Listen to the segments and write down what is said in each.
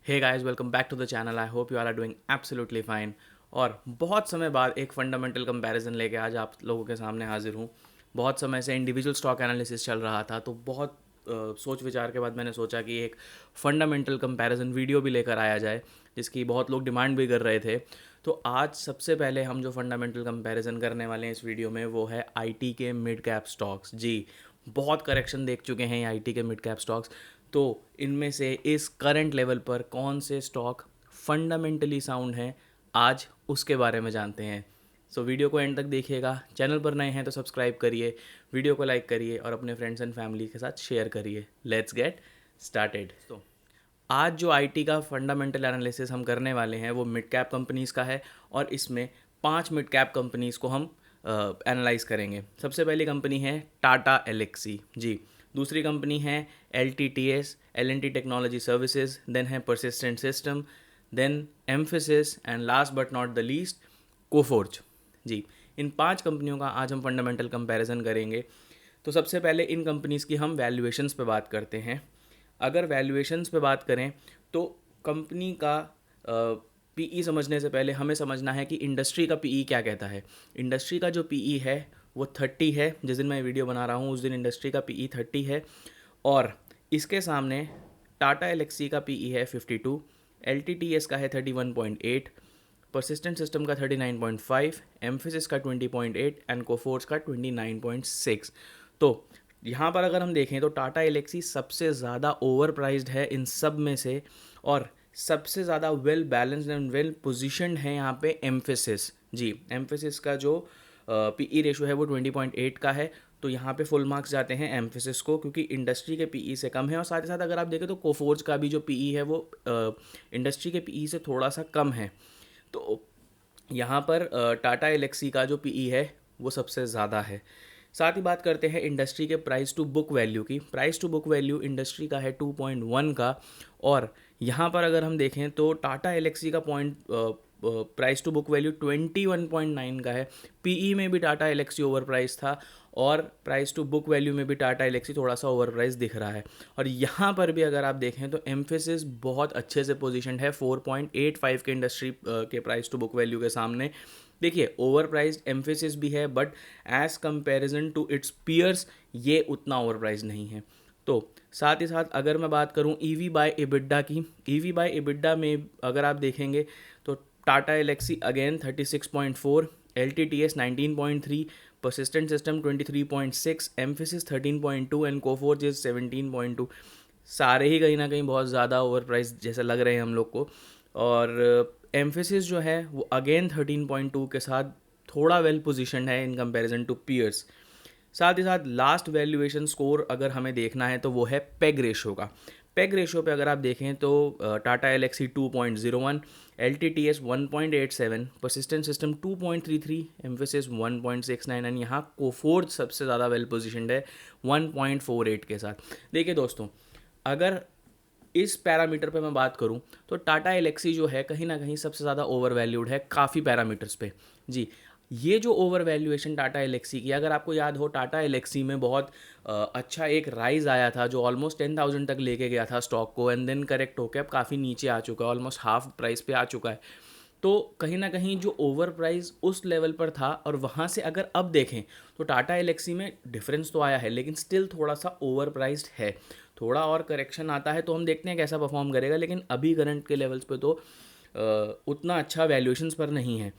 Hey guys, welcome back to the channel. I hope you are doing absolutely fine. और बहुत समय बाद एक फंडामेंटल कंपैरिजन लेके आज आप लोगों के सामने हाजिर हूँ। बहुत समय से इंडिविजुअल स्टॉक एनालिसिस चल रहा था, तो बहुत सोच विचार के बाद मैंने सोचा कि एक फंडामेंटल कंपैरिजन वीडियो भी लेकर आया जाए, जिसकी बहुत लोग डिमांड भी कर रहे थे। तो आज सबसे पहले हम जो फंडामेंटल कंपैरिजन करने वाले हैं इस वीडियो में, वो है आईटी के मिड कैप स्टॉक्स। जी, बहुत करेक्शन देख चुके हैं आईटी के मिड कैप स्टॉक्स। तो इनमें से इस करंट लेवल पर कौन से स्टॉक फंडामेंटली साउंड हैं, आज उसके बारे में जानते हैं। सो वीडियो को एंड तक देखिएगा। चैनल पर नए हैं तो सब्सक्राइब करिए, वीडियो को लाइक करिए और अपने फ्रेंड्स एंड फैमिली के साथ शेयर करिए। Let's get started. तो आज जो आईटी का फंडामेंटल एनालिसिस हम करने वाले हैं वो मिड कैप कंपनीज़ का है, और इसमें 5 मिड कैप कंपनीज़ को हम एनालाइज करेंगे। सबसे पहली कंपनी है टाटा एलेक्सी। जी। दूसरी कंपनी है L T T S, L N T technology services. Then है persistent System, then Mphasis, and last but not the least Coforge. जी, इन 5 कंपनियों का आज हम फंडामेंटल कंपैरिजन करेंगे। तो सबसे पहले इन कंपनीज़ की हम वैल्यूएशंस पे बात करते हैं। अगर वैल्यूएशंस पे बात करें तो कंपनी का पीई समझने से पहले हमें समझना है कि इंडस्ट्री का पीई क्या कहता है। इंडस्ट्री का जो पीई है वो 30 है। जिस दिन मैं वीडियो बना रहा हूँ उस दिन इंडस्ट्री का पीई 30 है, और इसके सामने टाटा एलेक्सी का पीई है 52, एल टी टी एस का है 31.8, परसिस्टेंट सिस्टम का 39.5, एम्फेसिस का 20.8 एंड कोफोर्स का 29.6। तो यहाँ पर अगर हम देखें तो टाटा एलेक्सी सबसे ज़्यादा ओवर प्राइज्ड है इन सब में से, और सबसे ज़्यादा well balanced and well positioned है यहाँ पे एम्फेसिस। जी, एम्फेसिस का जो पीई रेशो है वो 20.8 का है। तो यहाँ पे फुल मार्क्स जाते हैं एम्फेसिस को, क्योंकि इंडस्ट्री के पीई से कम है। और साथ ही साथ अगर आप देखें तो कोफोर्ज का भी जो पीई है वो इंडस्ट्री के पीई से थोड़ा सा कम है। तो यहाँ पर टाटा एलेक्सी का जो पीई है वो सबसे ज़्यादा है। साथ ही बात करते हैं इंडस्ट्री के प्राइस टू बुक वैल्यू की। Price to book value industry का है 2.1 का, और यहाँ पर अगर हम देखें तो टाटा एलेक्सी का प्राइस टू बुक वैल्यू 21.9 का है। पीई में भी टाटा एलेक्सी ओवर प्राइस था, और प्राइस टू बुक वैल्यू में भी टाटा एलेक्सी थोड़ा सा ओवर प्राइस दिख रहा है। और यहाँ पर भी अगर आप देखें तो एम्फेसिस बहुत अच्छे से पोजीशनड है 4.85 के इंडस्ट्री के प्राइस टू बुक वैल्यू के सामने। देखिए, ओवर प्राइज्ड एम्फेसिस भी है, but as comparison to its peers ये उतना ओवर प्राइज नहीं है। तो साथ ही साथ अगर मैं बात करूं ईवी बाय एबिडा की, ईवी बाय एबिडा में अगर आप देखेंगे तो Tata Elxsi again 36.4, L T T S 19.3, Persistent System 23.6, Mphasis 13.2 and Coforge is 17.2। सारे ही कहीं ना कहीं बहुत ज़्यादा ओवर प्राइस जैसे लग रहे हैं हम लोग को। और एम्फेसिस जो है वो अगेन 13.2 के साथ थोड़ा वेल पोजीशनड है इन कंपैरिजन टू पीयर्स। साथ ही साथ लास्ट वैल्यूएशन स्कोर अगर हमें देखना है तो वो है पेग रेशो का। पेग रेशो पे अगर आप देखें तो Tata Elxsi 2.01, L T T S 1.87, Persistent System 2.33, Mphasis 1.69 and यहाँ कोफोर्ज सबसे ज़्यादा वेल पोजिशनड है 1.48 के साथ। देखिए दोस्तों, अगर इस पैरामीटर पे मैं बात करूं तो टाटा एलेक्सी जो है कहीं ना कहीं सबसे ज़्यादा ओवर वैल्यूड है काफ़ी पैरामीटर्स पे। जी, ये जो ओवर वैल्यूएशन टाटा एलेक्सी की, अगर आपको याद हो टाटा एलेक्सी में बहुत अच्छा एक राइज आया था जो ऑलमोस्ट 10,000 तक लेके गया था स्टॉक को, एंड देन करेक्ट होकर अब काफ़ी नीचे आ चुका है, ऑलमोस्ट हाफ प्राइस पे आ चुका है। तो कहीं ना कहीं जो ओवर प्राइस उस लेवल पर था, और वहाँ से अगर अब देखें तो टाटा एलेक्सी में डिफरेंस तो आया है, लेकिन स्टिल थोड़ा सा ओवर प्राइस्ड है। थोड़ा और करेक्शन आता है तो हम देखते हैं कैसा परफॉर्म करेगा, लेकिन अभी करंट के लेवल्स पे तो उतना अच्छा वैल्यूएशंस पर नहीं है।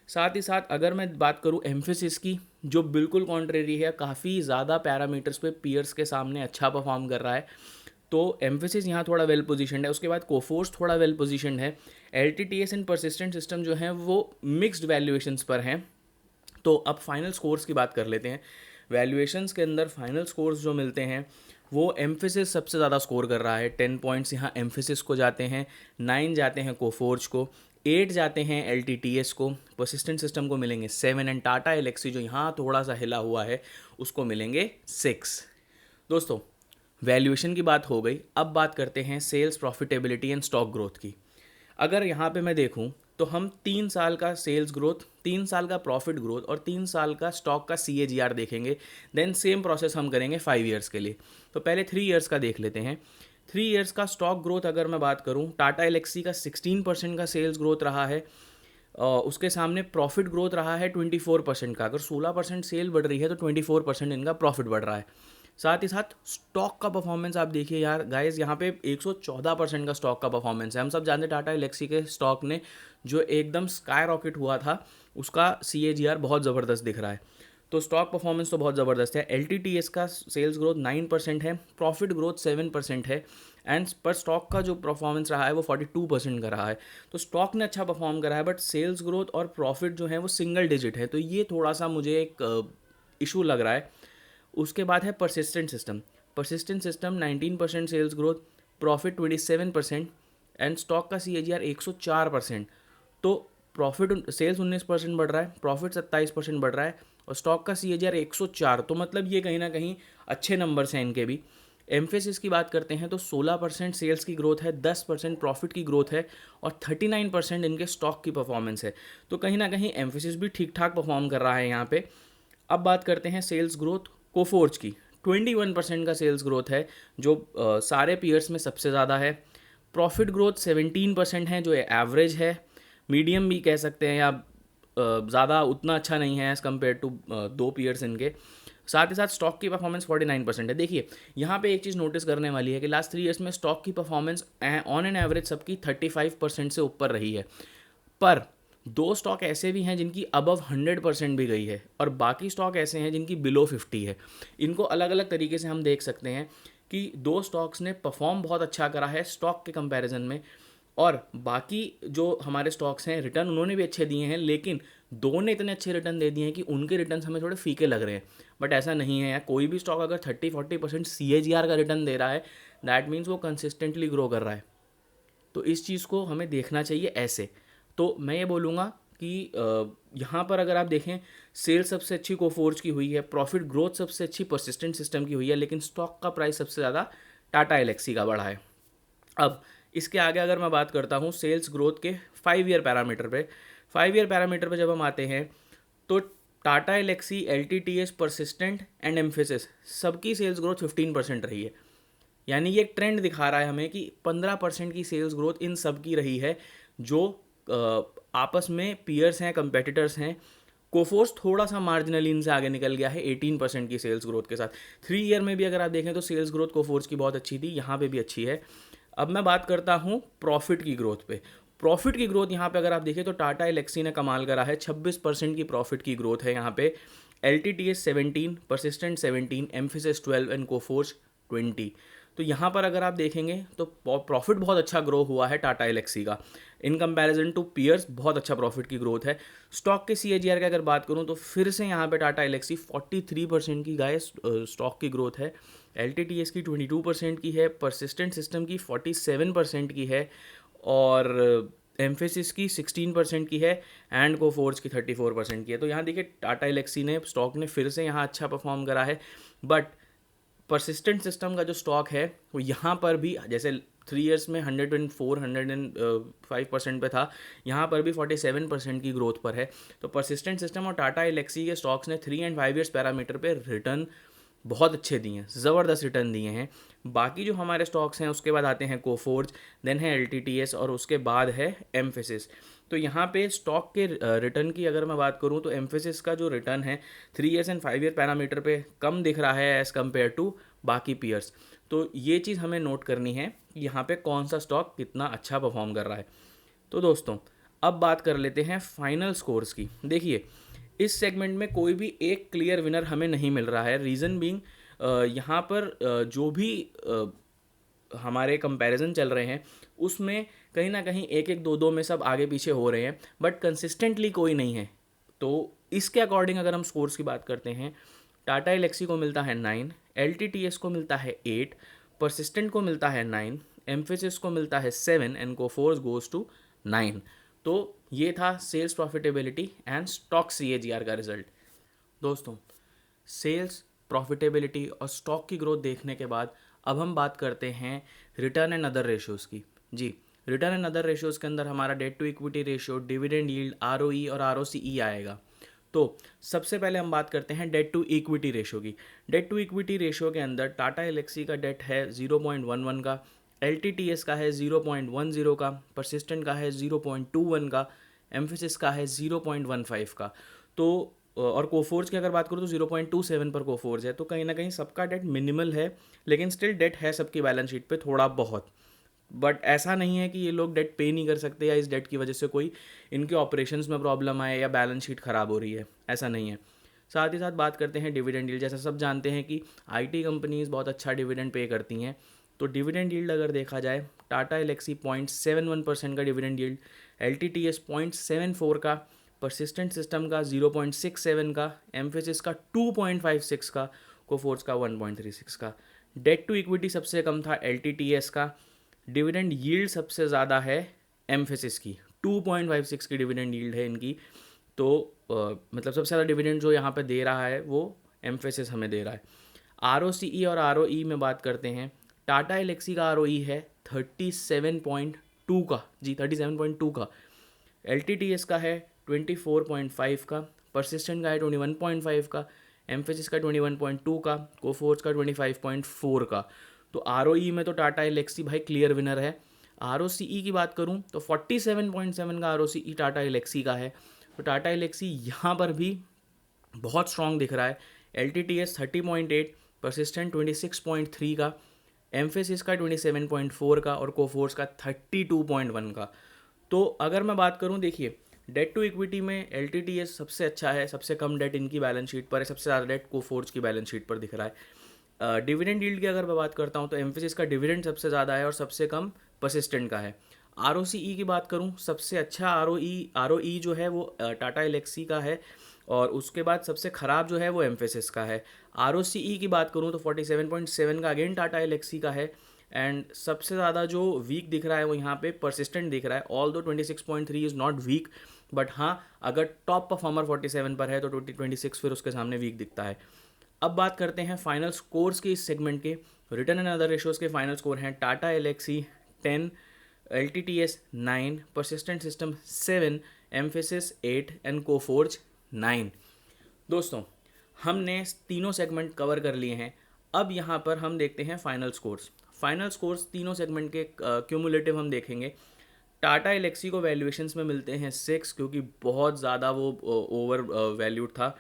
साथ ही साथ अगर मैं बात करूं एम्फेसिस की, जो बिल्कुल कॉन्ट्रेरी है, काफ़ी ज़्यादा पैरामीटर्स पे पीयर्स के सामने अच्छा परफॉर्म कर रहा है। तो एम्फेसिस यहाँ थोड़ा वेल पोजीशनड है। उसके बाद कोफोर्स थोड़ा वेल पोजीशनड है। L T T S and persistent system जो है वो मिक्स्ड वैल्यूएशंस पर हैं। तो अब फाइनल स्कोर्स की बात कर लेते हैं। वैल्यूएशंस के अंदर फाइनल स्कोर्स जो मिलते हैं वो एम्फेसिस सबसे ज़्यादा स्कोर कर रहा है। 10 पॉइंट्स यहाँ एम्फेसिस को जाते हैं, 9 जाते हैं कोफोर्ज को, 8 जाते हैं एल टी टी एस को, परसिस्टेंट सिस्टम को मिलेंगे 7 एंड टाटा एलेक्सी जो यहाँ थोड़ा सा हिला हुआ है उसको मिलेंगे 6। दोस्तों, वैल्यूएशन की बात हो गई, अब बात करते हैं sales profitability and stock growth की। अगर यहाँ पे मैं देखूँ तो हम 3 साल का सेल्स ग्रोथ, 3 साल का प्रॉफिट ग्रोथ और 3 साल का स्टॉक का CAGR देखेंगे। देन सेम प्रोसेस हम करेंगे 5 ईयर्स के लिए। तो पहले 3 ईयर्स का देख लेते हैं। 3 इयर्स का स्टॉक ग्रोथ अगर मैं बात करूं, टाटा एलेक्सी का 16% का सेल्स ग्रोथ रहा है, उसके सामने प्रॉफिट ग्रोथ रहा है 24% का। अगर 16% सेल बढ़ रही है तो 24% इनका प्रॉफिट बढ़ रहा है। साथ ही साथ स्टॉक का परफॉर्मेंस आप देखिए यार गाइस, यहाँ पे 114% का स्टॉक का परफॉर्मेंस है। हम सब जानते हैं टाटा एलेक्सी के स्टॉक ने जो एकदम स्काई रॉकेट हुआ था, उसका CAGR बहुत ज़बरदस्त दिख रहा है। तो स्टॉक परफॉर्मेंस तो बहुत ज़बरदस्त है। LTTS का सेल्स ग्रोथ 9% है, प्रॉफिट ग्रोथ 7% है, एंड पर स्टॉक का जो परफॉर्मेंस रहा है वो 42% का रहा है। तो स्टॉक ने अच्छा परफॉर्म करा है, बट सेल्स ग्रोथ और प्रॉफिट जो है वो सिंगल डिजिट है, तो ये थोड़ा सा मुझे एक इशू लग रहा है। उसके बाद है persistent System. Persistent System 19% sales growth, profit 27% and stock का CAGR 104%। तो प्रॉफिट सेल्स 19% बढ़ रहा है, प्रॉफिट 27% बढ़ रहा है, और स्टॉक का CAGR 104। तो मतलब ये कहीं ना कहीं अच्छे नंबर्स हैं इनके भी। एम्फेसिस की बात करते हैं तो 16% सेल्स की ग्रोथ है, 10% प्रॉफिट की ग्रोथ है, और 39% इनके स्टॉक की परफॉर्मेंस है। तो कहीं ना कहीं एम्फेसिस भी ठीक ठाक परफॉर्म कर रहा है यहाँ पे। अब बात करते हैं सेल्स ग्रोथ कोफोर्ज की। 21% का सेल्स ग्रोथ है, जो सारे पीयर्स में सबसे ज़्यादा है। प्रॉफिट ग्रोथ 17% है, जो एवरेज है, मीडियम भी कह सकते हैं, या ज़्यादा उतना अच्छा नहीं है एज़ कम्पेयर टू दो पीयर्स इनके। साथ ही साथ स्टॉक की परफॉर्मेंस 49% है। देखिए यहाँ पे एक चीज़ नोटिस करने वाली है कि लास्ट 3 इयर्स में स्टॉक की परफॉर्मेंस ऑन एन एवरेज सबकी 35% से ऊपर रही है, पर दो स्टॉक ऐसे भी हैं जिनकी अबव 100% भी गई है, और बाकी स्टॉक ऐसे हैं जिनकी बिलो 50 है। इनको अलग अलग तरीके से हम देख सकते हैं कि दो स्टॉक्स ने परफॉर्म बहुत अच्छा करा है स्टॉक के कंपैरिजन में, और बाकी जो हमारे स्टॉक्स हैं रिटर्न उन्होंने भी अच्छे दिए हैं, लेकिन दो ने इतने अच्छे रिटर्न दे दिए हैं कि उनके रिटर्न हमें थोड़े फीके लग रहे हैं। बट ऐसा नहीं है यार, कोई भी स्टॉक अगर 30-40% CAGR का रिटर्न दे रहा है, दैट मीन्स वो कंसिस्टेंटली ग्रो कर रहा है। तो इस चीज़ को हमें देखना चाहिए ऐसे। तो मैं ये बोलूँगा कि यहाँ पर अगर आप देखें, सेल्स सबसे अच्छी कोफोर्ज की हुई है, प्रॉफिट ग्रोथ सबसे अच्छी परसिस्टेंट सिस्टम की हुई है, लेकिन स्टॉक का प्राइस सबसे ज़्यादा टाटा एलेक्सी का बढ़ा है। अब इसके आगे अगर मैं बात करता हूँ सेल्स ग्रोथ के 5 ईयर पैरामीटर पे, 5 ईयर पैरामीटर पे जब हम आते हैं तो Tata Elxsi, LTTS, Persistent and Mphasis सबकी सेल्स ग्रोथ 15% रही है। यानी ये एक ट्रेंड दिखा रहा है हमें कि 15% की सेल्स ग्रोथ इन सब की रही है, जो आपस में पीयर्स हैं, कंपेटिटर्स हैं। कोफोर्स थोड़ा सा मार्जिनली इनसे आगे निकल गया है 18% की सेल्स ग्रोथ के साथ। 3 ईयर में भी अगर आप देखें तो सेल्स ग्रोथ कोफोर्स की बहुत अच्छी थी, यहाँ पे भी अच्छी है। अब मैं बात करता हूँ प्रॉफिट की ग्रोथ पे। प्रॉफिट की ग्रोथ यहाँ पे अगर आप देखें तो टाटा एलेक्सी ने कमाल करा है, 26% की प्रॉफिट की ग्रोथ है यहाँ पे। LTTS 17, Persistent 17, Mphasis 12 and Coforge 20। तो यहाँ पर अगर आप देखेंगे तो प्रॉफिट बहुत अच्छा ग्रो हुआ है टाटा एलेक्सी का, इन कंपैरिजन टू पीयर्स बहुत अच्छा प्रॉफिट की ग्रोथ है। स्टॉक के CAGR की अगर बात करूँ तो फिर से यहाँ पे टाटा एलेक्सी 43% की गाय स्टॉक की ग्रोथ है, LTTS की 22% की है, परसिस्टेंट सिस्टम की 47% की है, और एम्फेसिस की 16% की है, एंड कोफोर्स की 34% की है। तो यहाँ देखिए टाटा एलेक्सी ने स्टॉक ने फिर से यहाँ अच्छा परफॉर्म करा है, बट परसिस्टेंट सिस्टम का जो स्टॉक है वो यहाँ पर भी जैसे 3 इयर्स में 105% पे था, यहाँ पर भी 47% की ग्रोथ पर है। तो परसिस्टेंट सिस्टम और टाटा एलेक्सी के स्टॉक्स ने 3 एंड 5 ईयर्स पैरामीटर पे रिटर्न बहुत अच्छे दिए हैं, ज़बरदस्त रिटर्न दिए हैं। बाकी जो हमारे स्टॉक्स हैं उसके बाद आते हैं कोफोर्ज, देन है LTTS, और उसके बाद है एम्फेसिस। तो यहाँ पे स्टॉक के रिटर्न की अगर मैं बात करूँ तो एम्फेसिस का जो रिटर्न है 3 इयर्स एंड 5 ईयर पैरामीटर पे कम दिख रहा है एज़ कम्पेयर टू बाकी पीयर्स। तो ये चीज़ हमें नोट करनी है कि यहाँ पे कौन सा स्टॉक कितना अच्छा परफॉर्म कर रहा है। तो दोस्तों अब बात कर लेते हैं फाइनल स्कोर्स की। देखिए इस सेगमेंट में कोई भी एक क्लियर विनर हमें नहीं मिल रहा है। रीज़न बीइंग यहाँ पर जो भी हमारे कंपैरिजन चल रहे हैं उसमें कहीं ना कहीं एक एक दो दो में सब आगे पीछे हो रहे हैं, बट कंसिस्टेंटली कोई नहीं है। तो इसके अकॉर्डिंग अगर हम स्कोर्स की बात करते हैं, टाटा एलेक्सी को मिलता है 9, LTTS को मिलता है 8, परसिस्टेंट को मिलता है 9, एम्फेसिस को मिलता है 7 एंड कोफोर्स गोज टू 9। तो ये था sales profitability and stock CAGR का रिजल्ट। दोस्तों सेल्स, प्रॉफिटेबिलिटी और स्टॉक की ग्रोथ देखने के बाद अब हम बात करते हैं रिटर्न एंड अदर रेशियोज़ की। जी, रिटर्न एंड अदर रेशियोज़ के अंदर हमारा debt to equity ratio, dividend yield, ROE और ROCE आएगा। तो सबसे पहले हम बात करते हैं डेट टू इक्विटी रेशियो की। डेट टू इक्विटी रेशियो के अंदर टाटा एलेक्सी का डेट है 0.11 का, LTTS का है 0.10 का, परसिस्टेंट का है 0.21 का, एम्फेसिस का है 0.15 का। तो और कोफोर्ज की अगर बात करूँ तो 0.27 पर कोफोर्ज है। तो कहीं ना कहीं सबका डेट मिनिमल है, लेकिन स्टिल डेट है सबकी बैलेंस शीट पे थोड़ा बहुत। बट ऐसा नहीं है कि ये लोग डेट पे नहीं कर सकते या इस डेट की वजह से कोई इनके ऑपरेशंस में प्रॉब्लम आए या बैलेंस शीट ख़राब हो रही है, ऐसा नहीं है। साथ ही साथ बात करते हैं डिविडेंड यील्ड। जैसा सब जानते हैं कि आईटी कंपनीज बहुत अच्छा डिविडेंड पे करती हैं। तो डिविडेंड यील्ड अगर देखा जाए, टाटा एलेक्सी 0.71% का डिविडेंड यील्ड, LTTS 0.74 का, परसिस्टेंट सिस्टम का 0.67 का, एम्फेसिस का 2.56 का, कोफोर्स का 1.36 का। डेट टू इक्विटी सबसे कम था LTTS का। डिविडेंड यील्ड सबसे ज़्यादा है एम्फेसिस की, 2.56 की डिविडेंड यील्ड है इनकी। तो मतलब सबसे ज़्यादा डिविडेंड जो यहाँ पे दे रहा है वो एम्फेसिस हमें दे रहा है। ROCE और ROE में बात करते हैं, टाटा एलेक्सी का ROE है 37.2 का, जी 37.2 का। LTTS का है 24.5 का, परसिस्टेंट का है 21.5 का, एम्फेसिस का 21.2 का, कोफोर्स का 25.4 का। तो ROE में तो टाटा एलेक्सी भाई क्लियर विनर है। ROCE की बात करूं तो 47.7 का ROCE टाटा एलेक्सी का है। तो टाटा एलेक्सी यहाँ पर भी बहुत स्ट्रॉन्ग दिख रहा है। LTTS 30.8, परसिस्टेंट 26.3 का, एम्फेसिस का 27.4 का और कोफोर्स का 32.1 का। तो अगर मैं बात करूं, देखिए डेट टू इक्विटी में LTTS सबसे अच्छा है, सबसे कम डेट इनकी बैलेंस शीट पर है, सबसे ज़्यादा डेट कोफोर्स की बैलेंस शीट पर दिख रहा है। डिविडेंड यील्ड की अगर मैं बात करता हूं तो एम्फेसिस का डिविडेंड सबसे ज़्यादा है और सबसे कम परसिस्टेंट का है। ROCE की बात करूं, सबसे अच्छा ROE जो है वो टाटा एलेक्सी का है और उसके बाद सबसे ख़राब जो है वो एम्फेसिस का है। ROCE की बात करूं तो 47.7 का अगेन टाटा एलेक्सी का है। एंड सबसे ज़्यादा जो वीक दिख रहा है वो यहाँ पे परसिस्टेंट दिख रहा है। ऑल दो 26.3 इज़ नॉट वीक, बट हाँ अगर टॉप परफॉर्मर 47 पर है तो 26 फिर उसके सामने वीक दिखता है। अब बात करते हैं फाइनल स्कोर्स के इस सेगमेंट के। रिटर्न एंड अदर रेशियोज़ के फाइनल स्कोर हैं, Tata Elxsi 10, LTTS 9, Persistent System 7, Mphasis 8 and Coforge 9। दोस्तों हमने तीनों सेगमेंट कवर कर लिए हैं। अब यहाँ पर हम देखते हैं फाइनल स्कोर्स। फाइनल स्कोर्स तीनों सेगमेंट के क्यूमुलेटिव हम देखेंगे। टाटा एलेक्सी को वैल्यूएशंस में मिलते हैं 6, क्योंकि बहुत ज़्यादा वो ओवर वैल्यूड था।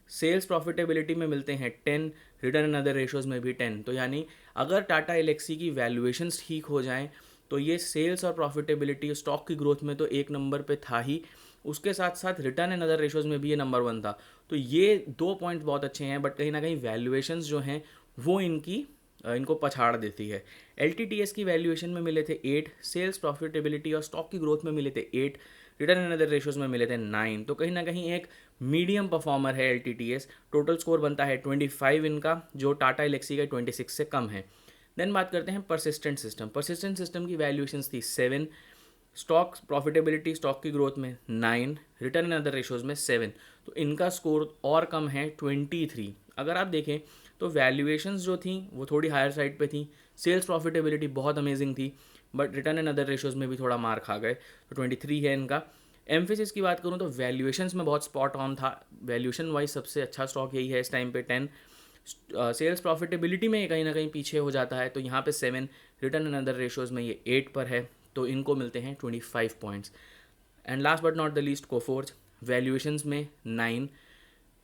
सेल्स प्रॉफिटेबिलिटी में मिलते हैं 10, रिटर्न एंड अदर रेशियोज़ में भी 10। तो यानी अगर टाटा एलेक्सी की वैल्यूएशंस ठीक हो जाएं तो ये सेल्स और प्रॉफिटेबिलिटी स्टॉक की ग्रोथ में तो एक नंबर पे था ही, उसके साथ साथ रिटर्न एंड अदर रेशियोज़ में भी ये नंबर 1 था। तो ये 2 पॉइंट बहुत अच्छे हैं, बट कहीं ना कहीं वैल्यूएशंस जो हैं वो इनको पछाड़ देती है। LTTS की वैल्यूएशन में मिले थे 8, सेल्स प्रॉफिटेबिलिटी और स्टॉक की ग्रोथ में मिले थे 8, रिटर्न एंड अदर रेशियोज में मिले थे 9। तो कहीं ना कहीं एक मीडियम परफॉर्मर है LTTS। टोटल स्कोर बनता है 25 इनका, जो टाटा एलेक्सी का 26 से कम है। देन बात करते हैं परसिस्टेंट सिस्टम। परसिस्टेंट सिस्टम की वैल्यूएशंस थी 7, स्टॉक प्रॉफिटेबिलिटी स्टॉक की ग्रोथ में 9, रिटर्न एंड अदर रेशियोज में 7। तो इनका स्कोर और कम है 23। अगर आप देखें तो वैल्यूएशंस जो थी वो थोड़ी हायर साइड पे थी, सेल्स प्रॉफिटेबिलिटी बहुत अमेजिंग थी, but return and other ratios में भी थोड़ा मार खा गए। तो 23 है इनका। एम्फेसिस की बात करूँ तो वैल्यूएशंस में बहुत स्पॉट ऑन था, वैल्यूएशन वाइज सबसे अच्छा स्टॉक यही है इस टाइम पे 10। सेल्स प्रॉफिटेबिलिटी में कहीं ना कहीं पीछे हो जाता है, तो यहाँ पे 7, रिटर्न एंड अदर रेशियोज में ये 8 पर है, तो इनको मिलते हैं 25 points. And last but not the least Coforge, valuations में 9,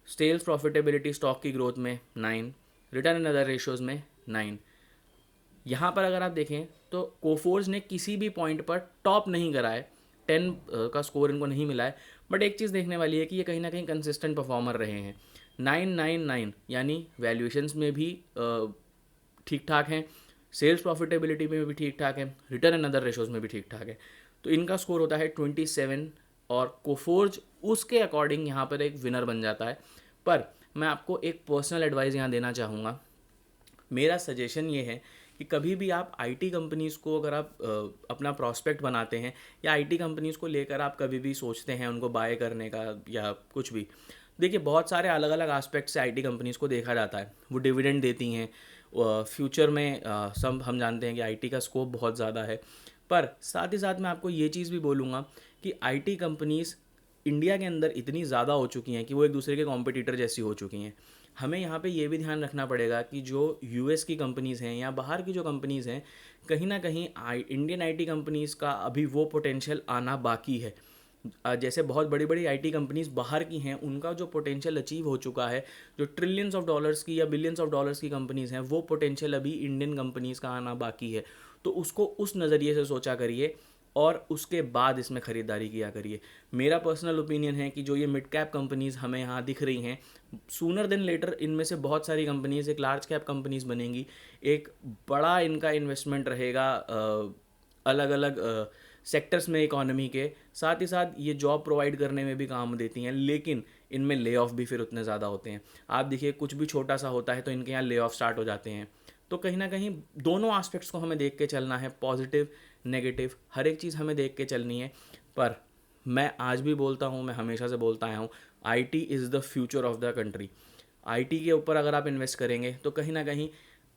सेल्स प्रॉफिटेबिलिटी स्टॉक की ग्रोथ में 9, रिटर्न एंड अदर रेशियोज में 9। यहाँ पर अगर आप देखें तो कोफोर्ज ने किसी भी पॉइंट पर टॉप नहीं करा है, 10 का स्कोर इनको नहीं मिला है। बट एक चीज़ देखने वाली है कि ये कहीं ना कहीं कंसिस्टेंट परफॉर्मर रहे हैं। 999 यानी वैल्यूएशंस में भी ठीक ठाक हैं, सेल्स प्रॉफिटेबिलिटी में भी ठीक ठाक है, रिटर्न एंड अदर रेशोज़ में भी ठीक ठाक है। तो इनका स्कोर होता है 27 और कोफोर्ज उसके अकॉर्डिंग यहाँ पर एक विनर बन जाता है। पर मैं आपको एक पर्सनल एडवाइस यहाँ देना चाहूँगा। मेरा सजेशन ये है कि कभी भी आप आईटी कंपनीज़ को अगर आप अपना प्रॉस्पेक्ट बनाते हैं या आईटी कंपनीज़ को लेकर आप कभी भी सोचते हैं उनको बाय करने का या कुछ भी, देखिए बहुत सारे अलग अलग एस्पेक्ट से आईटी कंपनीज़ को देखा जाता है। वो डिविडेंड देती हैं, फ्यूचर में सब हम जानते हैं कि आईटी का स्कोप बहुत ज़्यादा है। पर साथ ही साथ मैं आपको ये चीज़ भी बोलूँगा कि आईटी कंपनीज़ इंडिया के अंदर इतनी ज़्यादा हो चुकी हैं कि वो एक दूसरे के कॉम्पिटिटर जैसी हो चुकी हैं। हमें यहाँ पे ये भी ध्यान रखना पड़ेगा कि जो यूएस की कंपनीज़ हैं या बाहर की जो कंपनीज़ हैं, कहीं ना कहीं इंडियन आईटी कंपनीज़ का अभी वो पोटेंशियल आना बाकी है। जैसे बहुत बड़ी बड़ी आईटी कंपनीज बाहर की हैं, उनका जो पोटेंशियल अचीव हो चुका है, जो ट्रिलियंस ऑफ डॉलर्स की या बिलियंस ऑफ डॉलर्स की कंपनीज हैं, वो पोटेंशियल अभी इंडियन कंपनीज का आना बाकी है। तो उसको उस नज़रिए से सोचा करिए और उसके बाद इसमें ख़रीदारी किया करिए। मेरा पर्सनल ओपिनियन है कि जो ये मिड कैप कंपनीज़ हमें यहाँ दिख रही हैं, सूनर देन लेटर इनमें से बहुत सारी कंपनीज़ एक लार्ज कैप कंपनीज़ बनेंगी। एक बड़ा इनका इन्वेस्टमेंट रहेगा अलग अलग सेक्टर्स में इकोनॉमी के, साथ ही साथ ये जॉब प्रोवाइड करने में भी काम देती हैं, लेकिन इनमें ले ऑफ भी फिर उतने ज़्यादा होते हैं। आप देखिए कुछ भी छोटा सा होता है तो इनके यहाँ ले ऑफ स्टार्ट हो जाते हैं। तो कहीं ना कहीं दोनों एस्पेक्ट्स को हमें देख के चलना है, पॉजिटिव नेगेटिव हर एक चीज़ हमें देख के चलनी है। पर मैं आज भी बोलता हूँ, मैं हमेशा से बोलता आया हूँ, IT is the future of the country. IT के ऊपर अगर आप इन्वेस्ट करेंगे तो कहीं ना कहीं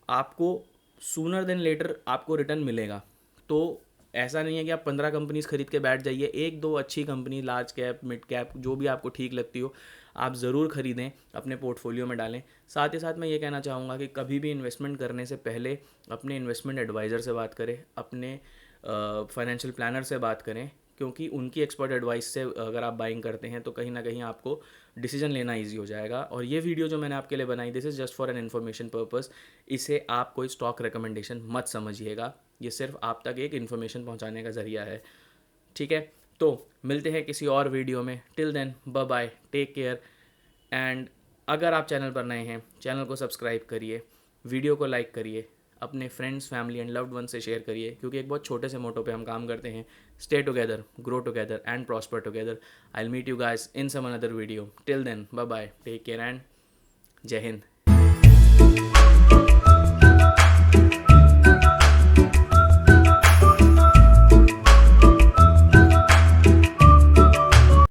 आपको सूनर देन लेटर आपको रिटर्न मिलेगा। तो ऐसा नहीं है कि आप 15 कंपनीज खरीद के बैठ जाइए, एक दो अच्छी company large cap mid cap जो भी आपको ठीक लगती हो आप ज़रूर खरीदें, अपने पोर्टफोलियो में डालें। साथ ही साथ मैं ये कहना चाहूँगा कि कभी भी इन्वेस्टमेंट करने से पहले अपने इन्वेस्टमेंट एडवाइज़र से बात करें, अपने फाइनेंशियल प्लानर से बात करें, क्योंकि उनकी एक्सपर्ट एडवाइस से अगर आप बाइंग करते हैं तो कहीं ना कहीं आपको डिसीजन लेना इजी हो जाएगा। और ये वीडियो जो मैंने आपके लिए बनाई, this is just for an information purpose. इसे आप कोई स्टॉक रिकमेंडेशन मत समझिएगा, ये सिर्फ आप तक एक इन्फॉर्मेशन पहुंचाने का ज़रिया है, ठीक है। तो मिलते हैं किसी और वीडियो में, till then bye bye, take care. And अगर आप चैनल पर नए हैं, चैनल को सब्सक्राइब करिए, वीडियो को लाइक करिए, अपने friends family and loved one से शेयर करिए, क्योंकि एक बहुत छोटे से मोटो पे हम काम करते हैं। Stay together, grow together and prosper together. I will meet you guys in some another video. Till then bye bye, take care and Jai Hind.